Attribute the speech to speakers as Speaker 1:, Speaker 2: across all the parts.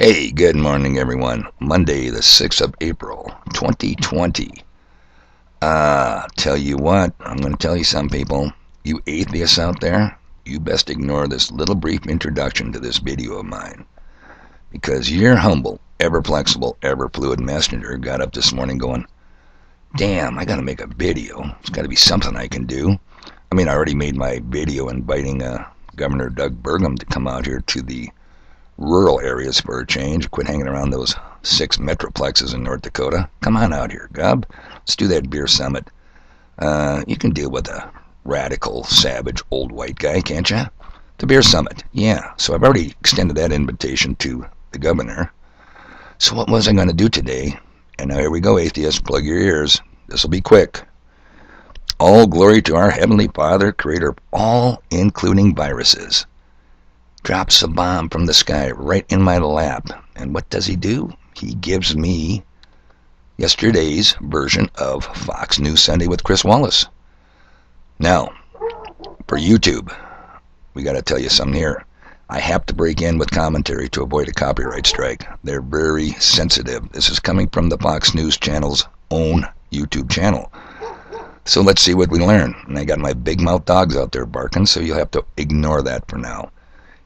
Speaker 1: Hey, good morning, everyone. Monday, the 6th of April, 2020. Tell you what, I'm going to tell you some people. You atheists out there, you best ignore this little brief introduction to this video of mine. Because your humble, ever flexible, ever fluid messenger got up this morning going, damn, I got to make a video. It's got to be something I can do. I mean, I already made my video inviting Governor Doug Burgum to come out here to the rural areas for a change. Quit hanging around those 6 metroplexes in North Dakota. Come on out here, Gov. Let's do that beer summit. You can deal with a radical, savage, old white guy, can't you? The beer summit. Yeah, so I've already extended that invitation to the governor. So what was I going to do today? And now here we go, atheists. Plug your ears. This will be quick. All glory to our Heavenly Father, creator of all, including viruses. Drops a bomb from the sky right in my lap. And what does he do? He gives me yesterday's version of Fox News Sunday with Chris Wallace. Now, for YouTube, we got to tell you something here. I have to break in with commentary to avoid a copyright strike. They're very sensitive. This is coming from the Fox News Channel's own YouTube channel. So let's see what we learn. And I got my big mouth dogs out there barking, so you'll have to ignore that for now.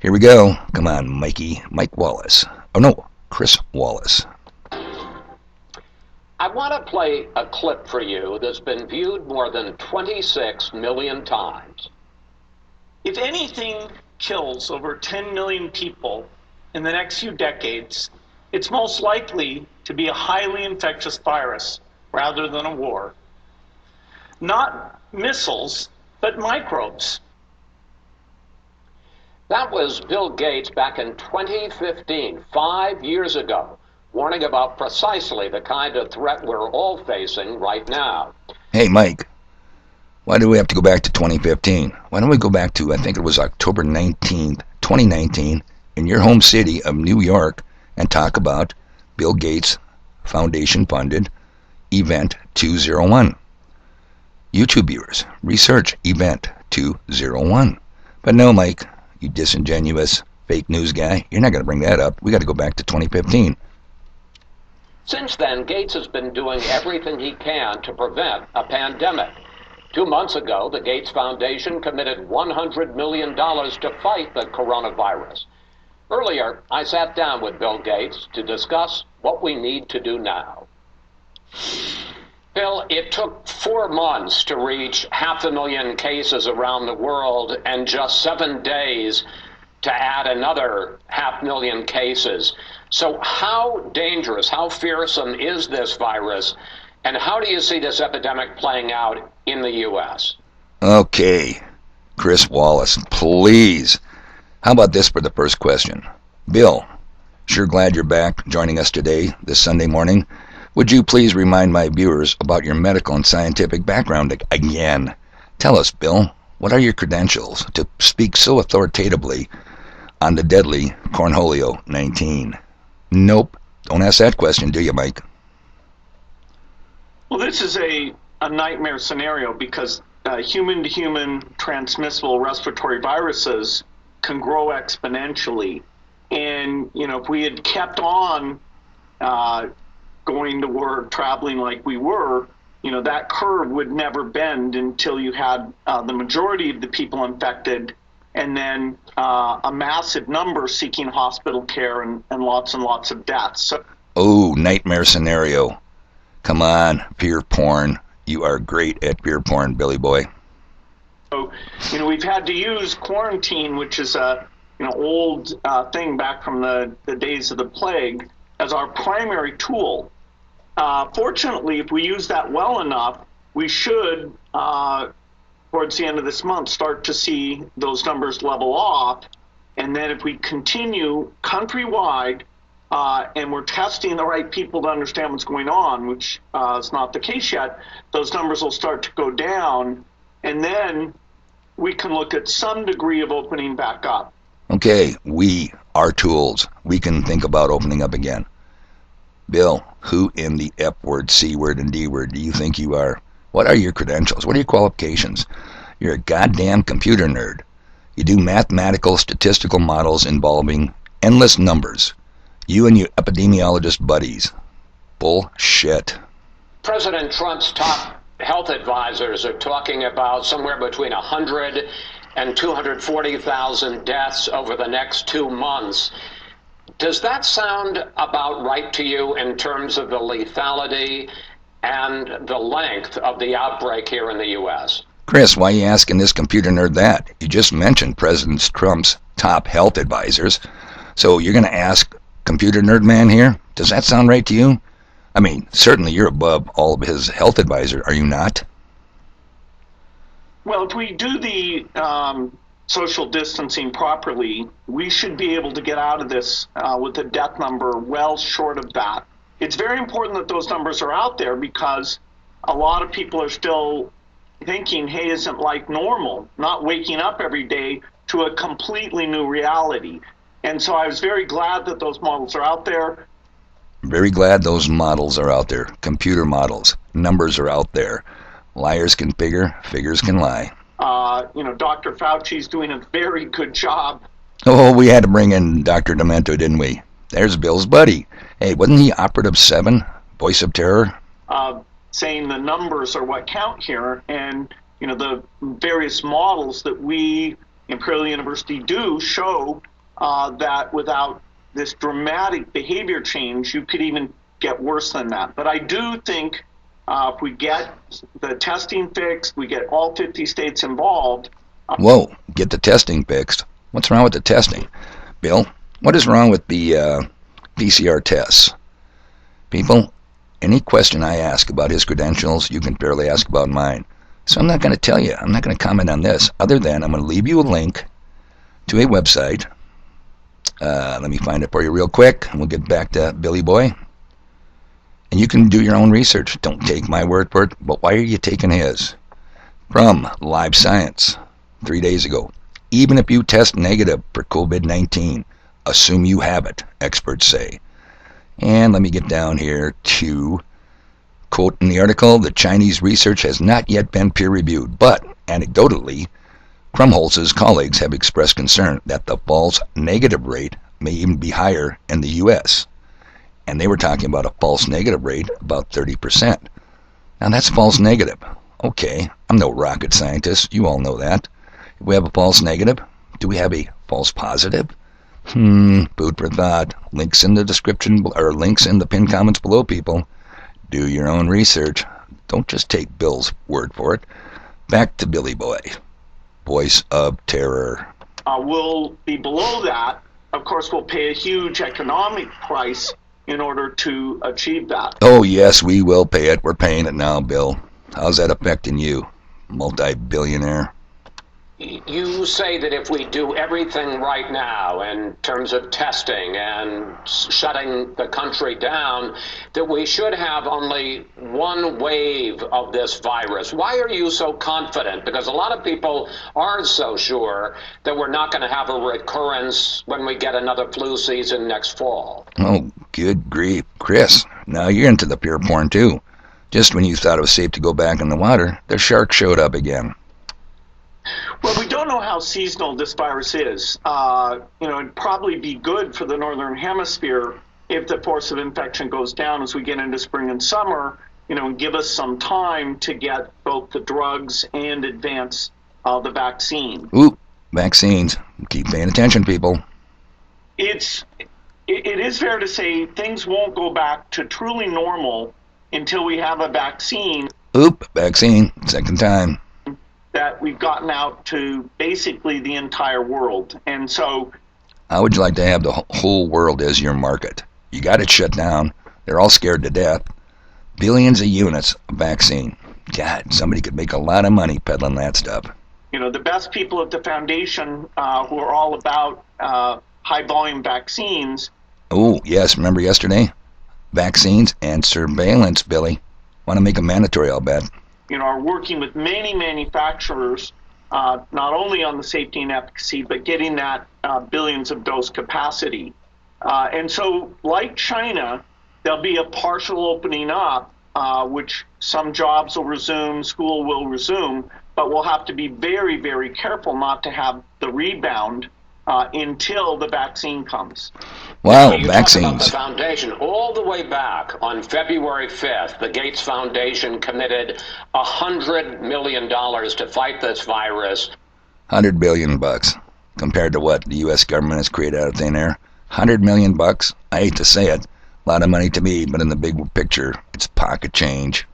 Speaker 1: Here we go. Come on, Mike Wallace. Oh no, Chris Wallace.
Speaker 2: I want to play a clip for you that's been viewed more than 26 million times.
Speaker 3: If anything kills over 10 million people in the next few decades, it's most likely to be a highly infectious virus rather than a war. Not missiles, but microbes.
Speaker 2: That was Bill Gates back in 2015, 5 years ago, warning about precisely the kind of threat we're all facing right now.
Speaker 1: Hey, Mike, why do we have to go back to 2015? Why don't we go back to, I think it was October 19th, 2019, in your home city of New York, and talk about Bill Gates Foundation-funded Event 201. YouTube viewers, research Event 201. But no, Mike, you disingenuous fake news guy, you're not going to bring that up. We got to go back to 2015.
Speaker 2: Since then, Gates has been doing everything he can to prevent a pandemic. 2 months ago, the Gates Foundation committed $100 million to fight the coronavirus. Earlier, I sat down with Bill Gates to discuss what we need to do now. Bill, it took 4 months to reach 500,000 cases around the world and just 7 days to add another 500,000 cases. So how dangerous, how fearsome is this virus, and how do you see this epidemic playing out in the U.S.?
Speaker 1: Okay, Chris Wallace, please. How about this for the first question? Bill, sure glad you're back joining us today, this Sunday morning. Would you please remind my viewers about your medical and scientific background again? Tell us, Bill, what are your credentials to speak so authoritatively on the deadly Cornholio-19? Nope. Don't ask that question, do you, Mike?
Speaker 3: Well, this is a nightmare scenario because human-to-human transmissible respiratory viruses can grow exponentially. And, if we had kept on going to work, traveling like we were, that curve would never bend until you had the majority of the people infected and then a massive number seeking hospital care and lots of deaths. So,
Speaker 1: oh, nightmare scenario. Come on, fear porn. You are great at fear porn, Billy boy.
Speaker 3: So, we've had to use quarantine, which is a old thing back from the days of the plague, as our primary tool. Fortunately, if we use that well enough, we should, towards the end of this month, start to see those numbers level off. And then if we continue countrywide and we're testing the right people to understand what's going on, which is not the case yet, those numbers will start to go down. And then we can look at some degree of opening back up.
Speaker 1: Okay, our tools, we can think about opening up again. Bill, who in the F word, C word, and D word do you think you are? What are your credentials? What are your qualifications? You're a goddamn computer nerd. You do mathematical statistical models involving endless numbers. You and your epidemiologist buddies. Bullshit.
Speaker 2: President Trump's top health advisors are talking about somewhere between 100 and 240,000 deaths over the next 2 months. Does that sound about right to you in terms of the lethality and the length of the outbreak here in the U.S.?
Speaker 1: Chris, why are you asking this computer nerd that? You just mentioned President Trump's top health advisors. So you're going to ask computer nerd man here? Does that sound right to you? I mean, certainly you're above all of his health advisors, are you not?
Speaker 3: Well, if we do the social distancing properly, we should be able to get out of this with a death number well short of that. It's very important that those numbers are out there because a lot of people are still thinking, hey, isn't life normal? Not waking up every day to a completely new reality. And so I was very glad that those models are out there.
Speaker 1: Very glad those models are out there. Computer models. Numbers are out there. Liars can figure, figures can lie.
Speaker 3: Dr. Fauci's doing a very good job.
Speaker 1: Oh, we had to bring in Dr. Demento, didn't we? There's Bill's buddy. Hey, wasn't he Operative 7, Voice of Terror?
Speaker 3: Saying the numbers are what count here, and the various models that we, Imperial University, do show that without this dramatic behavior change, you could even get worse than that. But I do think if we get the testing fixed, we get all 50 states involved.
Speaker 1: Whoa, get the testing fixed. What's wrong with the testing? Bill, what is wrong with the PCR tests? People, any question I ask about his credentials, you can fairly ask about mine. So I'm not going to tell you. I'm not going to comment on this, other than I'm going to leave you a link to a website. Let me find it for you real quick, and we'll get back to Billy Boy. And you can do your own research. Don't take my word for it, but why are you taking his? From Live Science, 3 days ago. Even if you test negative for COVID-19, assume you have it, experts say. And let me get down here to quote in the article, the Chinese research has not yet been peer-reviewed, but anecdotally, Krumholtz's colleagues have expressed concern that the false negative rate may even be higher in the U.S. And they were talking about a false negative rate about 30%. Now that's false negative. Okay, I'm no rocket scientist. You all know that. If we have a false negative, do we have a false positive? Food for thought. Links in the description, or links in the pinned comments below, people. Do your own research. Don't just take Bill's word for it. Back to Billy Boy. Voice of Terror.
Speaker 3: We'll be below that. Of course, we'll pay a huge economic price in order to achieve that.
Speaker 1: Oh, yes, we will pay it. We're paying it now, Bill. How's that affecting you, multi-billionaire?
Speaker 2: You say that if we do everything right now in terms of testing and shutting the country down, that we should have only one wave of this virus. Why are you so confident? Because a lot of people aren't so sure that we're not going to have a recurrence when we get another flu season next fall.
Speaker 1: Oh, good grief. Chris, now you're into the pure porn too. Just when you thought it was safe to go back in the water, the shark showed up again.
Speaker 3: Well, we don't know how seasonal this virus is. It'd probably be good for the northern hemisphere if the force of infection goes down as we get into spring and summer, and give us some time to get both the drugs and advance the vaccine.
Speaker 1: Ooh, vaccines. Keep paying attention, people.
Speaker 3: It is fair to say things won't go back to truly normal until we have a vaccine.
Speaker 1: Oop, vaccine. Second time.
Speaker 3: That we've gotten out to basically the entire world. And so,
Speaker 1: how would you like to have the whole world as your market? You got it shut down. They're all scared to death. Billions of units of vaccine. God, somebody could make a lot of money peddling that stuff.
Speaker 3: The best people at the foundation who are all about high volume vaccines.
Speaker 1: Oh, yes, remember yesterday? Vaccines and surveillance, Billy. Want to make them mandatory, I'll bet.
Speaker 3: Are working with many manufacturers, not only on the safety and efficacy, but getting that billions of dose capacity. And so, like China, there'll be a partial opening up, which some jobs will resume, school will resume, but we'll have to be very, very careful not to have the rebound until the vaccine comes.
Speaker 1: Wow,
Speaker 2: you
Speaker 1: vaccines.
Speaker 2: Talk about the foundation. All the way back on February 5th, the Gates Foundation committed $100 million to fight this virus.
Speaker 1: $100 billion compared to what the U.S. government has created out of thin air. $100 million. I hate to say it, a lot of money to me, but in the big picture, it's pocket change.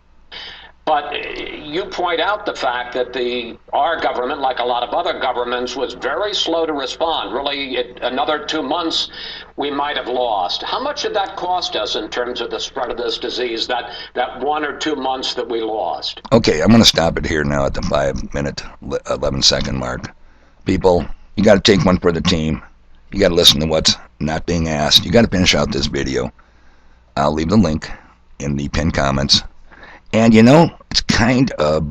Speaker 2: But you point out the fact that our government, like a lot of other governments, was very slow to respond. Really, another 2 months we might have lost. How much did that cost us in terms of the spread of this disease, that 1 or 2 months that we lost?
Speaker 1: Okay, I'm going to stop it here now at the 5-minute, 11-second mark. People, you got to take one for the team. You got to listen to what's not being asked. You got to finish out this video. I'll leave the link in the pinned comments. And you know, it's kind of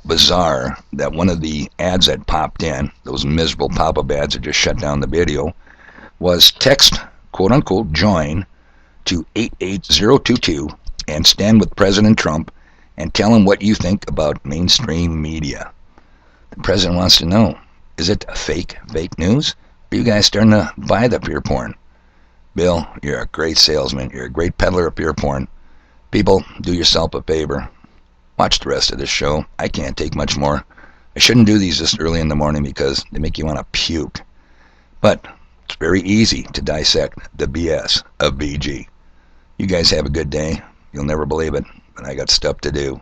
Speaker 1: bizarre that one of the ads that popped in, those miserable pop-up ads that just shut down the video, was text, quote-unquote, join to 88022 and stand with President Trump and tell him what you think about mainstream media. The president wants to know, is it fake news? Are you guys starting to buy the fear porn? Bill, you're a great salesman. You're a great peddler of fear porn. People, do yourself a favor. Watch the rest of this show. I can't take much more. I shouldn't do these this early in the morning because they make you want to puke. But it's very easy to dissect the BS of BG. You guys have a good day. You'll never believe it, but I got stuff to do.